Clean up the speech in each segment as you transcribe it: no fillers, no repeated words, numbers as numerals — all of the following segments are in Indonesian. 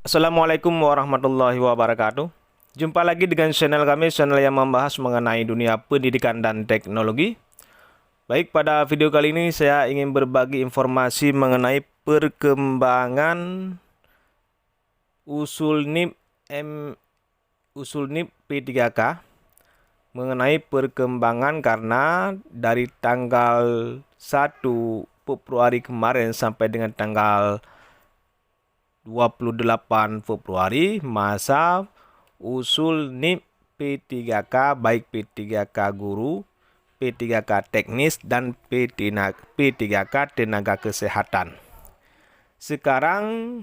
Assalamualaikum warahmatullahi wabarakatuh. Jumpa lagi dengan channel kami, channel yang membahas mengenai dunia pendidikan dan teknologi. Baik, pada video kali ini saya ingin berbagi informasi mengenai perkembangan usul NIP P3K, mengenai perkembangan karena dari tanggal 1 Februari kemarin sampai dengan tanggal 28 Februari masa usul NIP P3K, baik P3K guru, P3K teknis, dan P3K tenaga kesehatan. Sekarang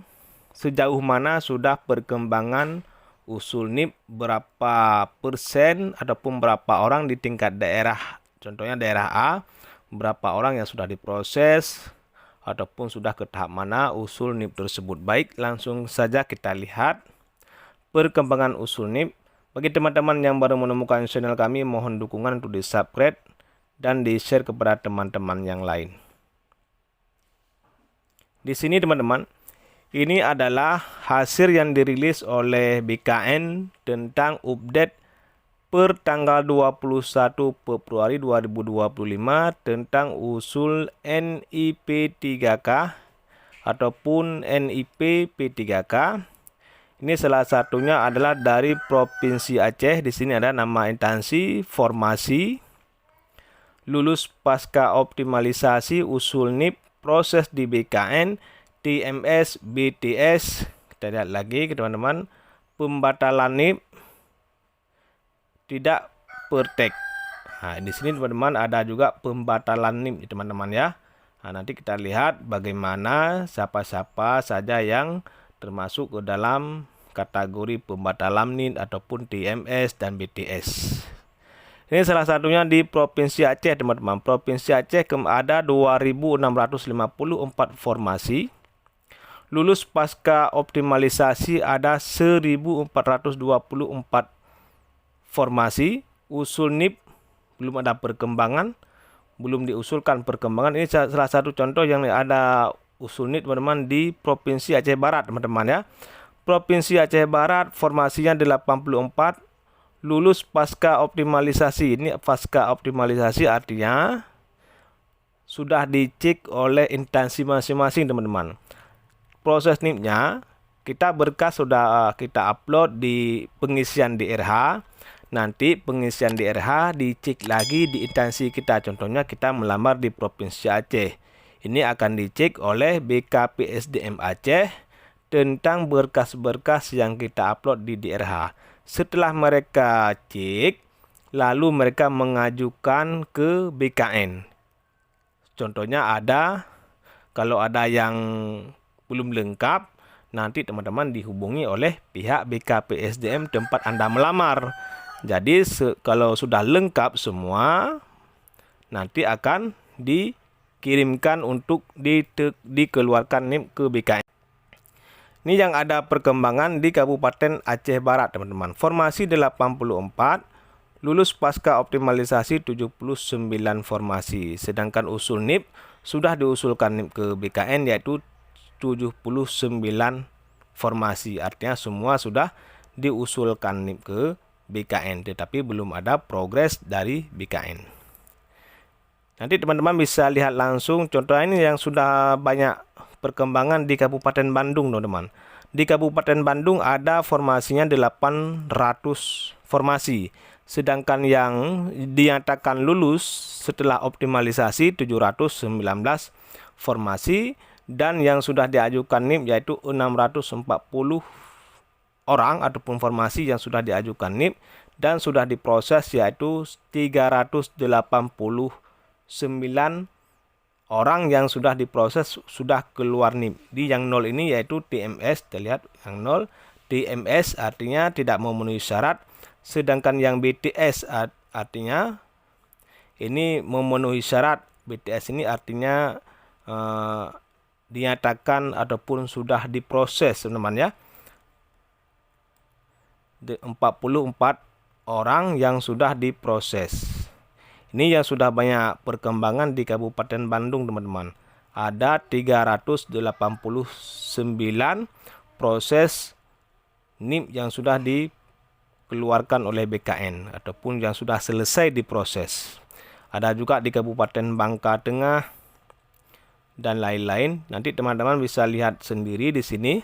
sejauh mana sudah perkembangan usul NIP, berapa persen ataupun berapa orang di tingkat daerah, contohnya daerah A, berapa orang yang sudah diproses ataupun sudah ke tahap mana usul NIP tersebut. Baik, langsung saja kita lihat perkembangan usul NIP. Bagi teman-teman yang baru menemukan channel kami, mohon dukungan untuk di-subscribe dan di-share kepada teman-teman yang lain. Di sini teman-teman, ini adalah hasil yang dirilis oleh BKN tentang update per tanggal 21 Februari 2025 tentang usul NIP 3K ataupun NIP P3K. Ini salah satunya adalah dari Provinsi Aceh. Di sini ada nama instansi, formasi, lulus pasca optimalisasi usul NIP, proses di BKN, TMS, BTS. Kita lihat lagi teman-teman, pembatalan NIP, tidak pertek. Nah, di sini teman-teman ada juga pembatalan NIP teman-teman ya. Nah, nanti kita lihat bagaimana siapa-siapa saja yang termasuk ke dalam kategori pembatalan NIP ataupun TMS dan BTS. Ini salah satunya di Provinsi Aceh teman-teman. Provinsi Aceh ada 2.654 formasi. Lulus pasca optimalisasi ada 1.424 formasi. Usul NIP belum ada perkembangan, belum diusulkan perkembangan. Ini salah satu contoh yang ada usul NIP teman-teman di Provinsi Aceh Barat teman-teman ya. Provinsi Aceh Barat formasinya 84, lulus pasca optimalisasi. Ini pasca optimalisasi artinya sudah dicek oleh instansi masing-masing teman-teman. Proses NIP-nya, kita berkas sudah kita upload di pengisian DRH. Nanti pengisian DRH dicek lagi di instansi kita. Contohnya kita melamar di Provinsi Aceh. Ini akan dicek oleh BKPSDM Aceh tentang berkas-berkas yang kita upload di DRH. Setelah mereka cek, lalu mereka mengajukan ke BKN. Contohnya kalau ada yang belum lengkap, nanti teman-teman dihubungi oleh pihak BKPSDM tempat Anda melamar. Jadi kalau sudah lengkap semua, nanti akan dikirimkan untuk dikeluarkan NIP ke BKN. Ini yang ada perkembangan di Kabupaten Aceh Barat teman-teman. Formasi 84, lulus pasca optimalisasi 79 formasi. Sedangkan usul NIP sudah diusulkan NIP ke BKN yaitu 79 formasi. Artinya semua sudah diusulkan NIP ke BKN, tetapi belum ada progres dari BKN. Nanti teman-teman bisa lihat langsung contoh ini yang sudah banyak perkembangan di Kabupaten Bandung teman-teman. Di Kabupaten Bandung ada formasinya 800 formasi. Sedangkan yang dinyatakan lulus setelah optimalisasi 719 formasi. Dan yang sudah diajukan NIP yaitu 640 orang ataupun formasi yang sudah diajukan NIP. Dan sudah diproses yaitu 389 orang yang sudah diproses sudah keluar NIP. Di yang 0 ini yaitu TMS, kita lihat yang 0 TMS artinya tidak memenuhi syarat. Sedangkan yang BTS artinya ini memenuhi syarat. BTS ini artinya dinyatakan ataupun sudah diproses teman-teman ya. 44 orang yang sudah diproses. Ini yang sudah banyak perkembangan di Kabupaten Bandung teman-teman. Ada 389 proses NIP yang sudah dikeluarkan oleh BKN ataupun yang sudah selesai diproses. Ada juga di Kabupaten Bangka Tengah dan lain-lain. Nanti teman-teman bisa lihat sendiri di sini.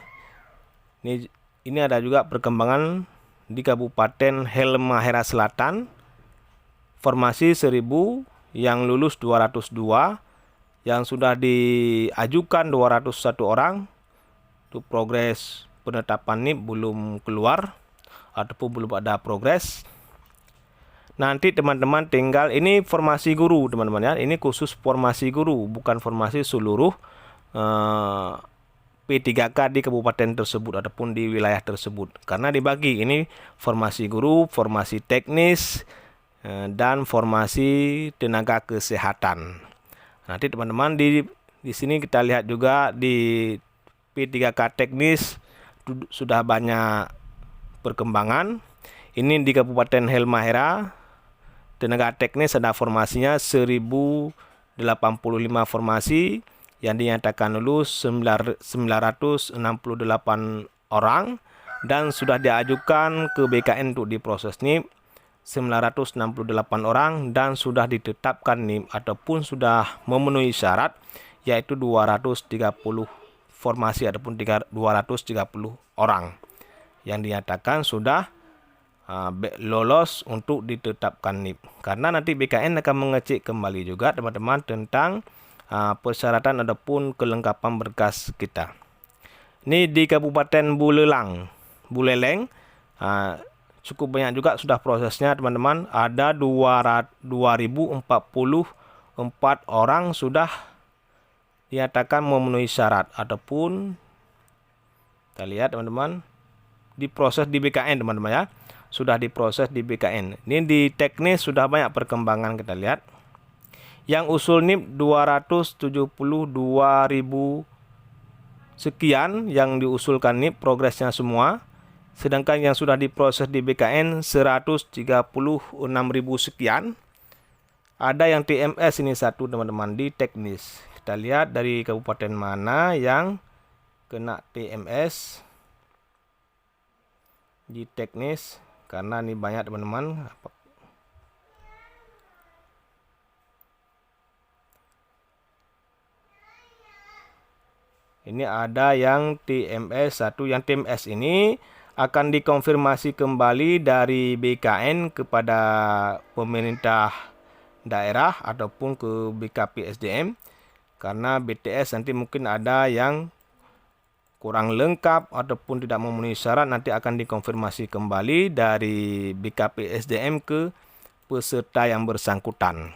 Ini ada juga perkembangan di Kabupaten Halmahera Selatan. Formasi 1000, yang lulus 202, yang sudah diajukan 201 orang. Untuk progres penetapan NIP belum keluar ataupun belum ada progres. Nanti teman-teman tinggal, ini formasi guru teman-teman ya. Ini khusus formasi guru, bukan formasi seluruh P3K di kabupaten tersebut ataupun di wilayah tersebut. Karena dibagi, ini formasi guru, formasi teknis, dan formasi tenaga kesehatan. Nanti teman-teman di sini kita lihat juga di P3K teknis sudah banyak perkembangan. Ini di Kabupaten Halmahera, tenaga teknis ada formasinya 1085 formasi yang dinyatakan lulus 968 orang dan sudah diajukan ke BKN untuk diproses NIP 968 orang dan sudah ditetapkan NIP ataupun sudah memenuhi syarat yaitu 230 formasi ataupun 230 orang yang dinyatakan sudah lolos untuk ditetapkan NIP. Karena nanti BKN akan mengecek kembali juga teman-teman tentang persyaratan ataupun kelengkapan berkas kita. Ini di Kabupaten Buleleng cukup banyak juga sudah prosesnya teman-teman. Ada 2044 orang sudah dinyatakan memenuhi syarat ataupun kita lihat teman-teman diproses di BKN teman-teman ya. Sudah diproses di BKN. Ini di teknis sudah banyak perkembangan kita lihat. Yang usul NIP 272.000 sekian yang diusulkan NIP progresnya semua. Sedangkan yang sudah diproses di BKN 136.000 sekian. Ada yang TMS ini satu teman-teman di teknis. Kita lihat dari kabupaten mana yang kena TMS di teknis. Karena ini banyak teman-teman. Ini ada yang TMS 1. Yang TMS ini akan dikonfirmasi kembali dari BKN kepada pemerintah daerah ataupun ke BKP SDM. Karena BTS nanti mungkin ada yang kurang lengkap ataupun tidak memenuhi syarat, nanti akan dikonfirmasi kembali dari BKP SDM ke peserta yang bersangkutan.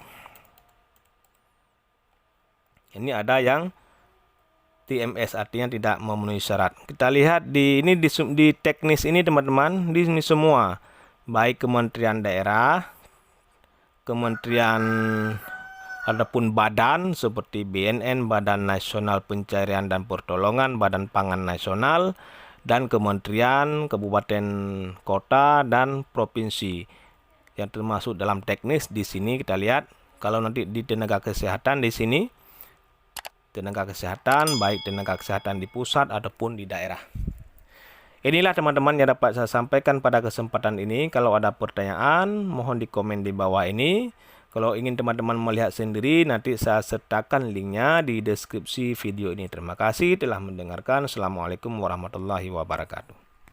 Ini ada yang TMS artinya tidak memenuhi syarat. Kita lihat di teknis ini teman-teman, di sini semua baik kementerian daerah, kementerian ataupun badan seperti BNN, Badan Nasional Pencarian dan Pertolongan, Badan Pangan Nasional, dan kementerian, kabupaten, kota, dan provinsi yang termasuk dalam teknis. Di sini kita lihat kalau nanti di tenaga kesehatan di sini tenaga kesehatan, baik tenaga kesehatan di pusat ataupun di daerah. Inilah teman-teman yang dapat saya sampaikan pada kesempatan ini. Kalau ada pertanyaan, mohon di komen di bawah ini. Kalau ingin teman-teman melihat sendiri, nanti saya sertakan linknya di deskripsi video ini. Terima kasih telah mendengarkan. Assalamualaikum warahmatullahi wabarakatuh.